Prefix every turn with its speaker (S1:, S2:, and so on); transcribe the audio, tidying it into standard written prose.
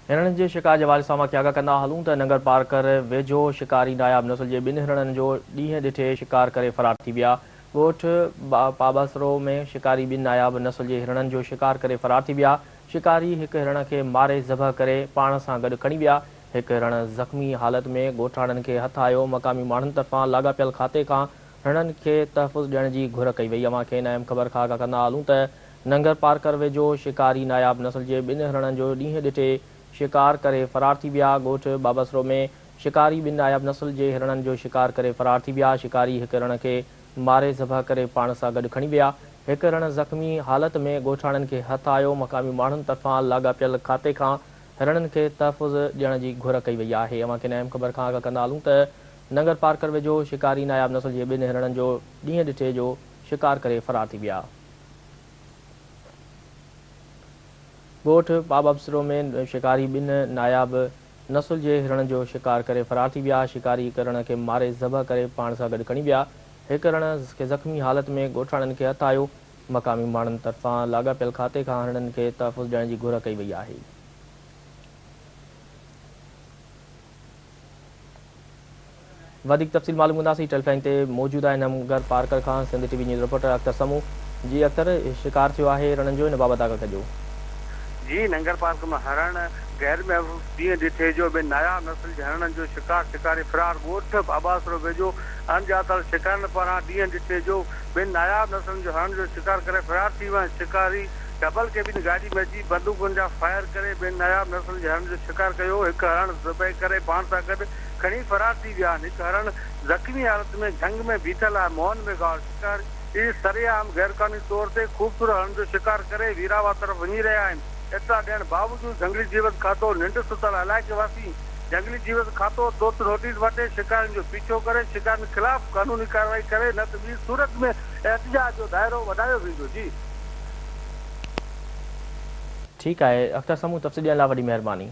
S1: हिरणनि जे शिकार जे हवाले सां मां आगाह कंदा हलूं त नंगर पार्कर वेझो शिकारी नायाब नस्ल जे 2 हिरणनि जो ॾींहं ॾिठे शिकार करे फरार थी विया। ॻोठ पाबसरो में शिकारी 2 नायाब नस्ल जे हिरणनि जो शिकार करे फरार थी विया। शिकारी हिकु हिरण खे मारे ज़बह करे पाण सां गॾु खणी विया। हिकु हिरण ज़ख़्मी हालत में ॻोठाणनि खे हथ आयो। मक़ामी माण्हुनि तरफ़ां लाॻापियल खाते खां हिरणनि खे तहफ़ुज़ ॾियण जी घुर कई वई। अव्हांखे इन अहम ख़बर खां आगाह कंदा हलूं त नंगर पार्कर वेझो शिकारी नायाब नस्ल जे 2 हिरणनि जो ॾींहं ॾिठे शिकार करे फरार थी विया। ॻोठ बाबसरो में शिकारी 2 नायाब नस्ल जे हिरणनि जो शिकार करे फरार थी विया। शिकारी हिकु हिरण खे मारे ज़बह करे पाण सां गॾु खणी विया। हिकु हिरण ज़ख़्मी हालत में ॻोठाणनि खे हथ आयो। मक़ामी माण्हुनि तरफ़ां लाॻापियल खाते खां हिरणनि खे तहफ़ुज़ ॾियण जी घुर कई वई आहे। अव्हांखे इन अहम ख़बर खां आगाह कंदा हलूं त नंगर पार्कर वेझो शिकारी नायाब नस्ल जे 2 हिरणनि जो ॾींहं ॾिठे जो शिकार करे फरार थी विया। ॻोठ पाबसरो में शिकारी 2 नायाब नस्ल जे हिरण जो शिकार करे फरार थी विया। शिकारी हिकु हिरण खे मारे ज़बह करे पाण सां गॾु खणी विया। हिकु हिरण खे ज़ख़्मी हालत में ॻोठाणनि खे हथ आयो। मक़ामी माण्हुनि तरफ़ां लाॻापियल खाते खां हिरणनि खे तहफ़ुज़ ॾियण जी घुर कई वई आहे। वधीक तफ़सील मालूम कंदासीं। टेलीफोन ते मौजूदु आहे नंगर पार्कर खां Sindh TV news reporter Akhtar Samoo. जी अख्तर, शिकार थियो आहे हिरणनि जो, इन बाबति आगाह कजो।
S2: जी, नंगर पार्क में हरण गैर महफ़ूज़ ॾींहं ॾिठे जो 2 नायाब नस्ल जे हिरणनि जो शिकारी फरार। ॻोठ बाबासरो वेझो अणॼातल शिकारनि पारां ॾींहं ॾिठे जो 2 नायाब नस्लनि जो हिरण जो शिकार करे फरार थी विया। शिकारी डबल केबिन गाड़ी में अची बंदूकुनि जा फायर करे 2 नायाब नस्ल जे हिरण जो शिकार कयो। हिकु हिरण ज़बह करे पाण सां गॾु खणी फरार थी विया। हिकु हिरण ज़ख़्मी हालत में झंग में बीठल आहे। मोहन में गांव शिकार इहे सरेआम गैरकानूनी तौर ते ख़ूबसूरत हिरण जो शिकार करे वीरावा तरफ़ वञी रहिया आहिनि। एतिरा ॾियण बावजूदि जंगली जीवन खातो निंड सुतल इलाइक़े वासी जंगली जीवन खातो तुर्त नोटिस वठे शिकारियुनि जो पीछो करे शिकारियुनि के ख़िलाफ़ कानूनी कार्रवाई करे, न त ॿी सूरत में एहतिजाज जो दाइरो वधायो वेंदो। जी
S1: ठीकु आहे अख्तर समूह, तफ़सील ॾियण लाइ वॾी महिरबानी।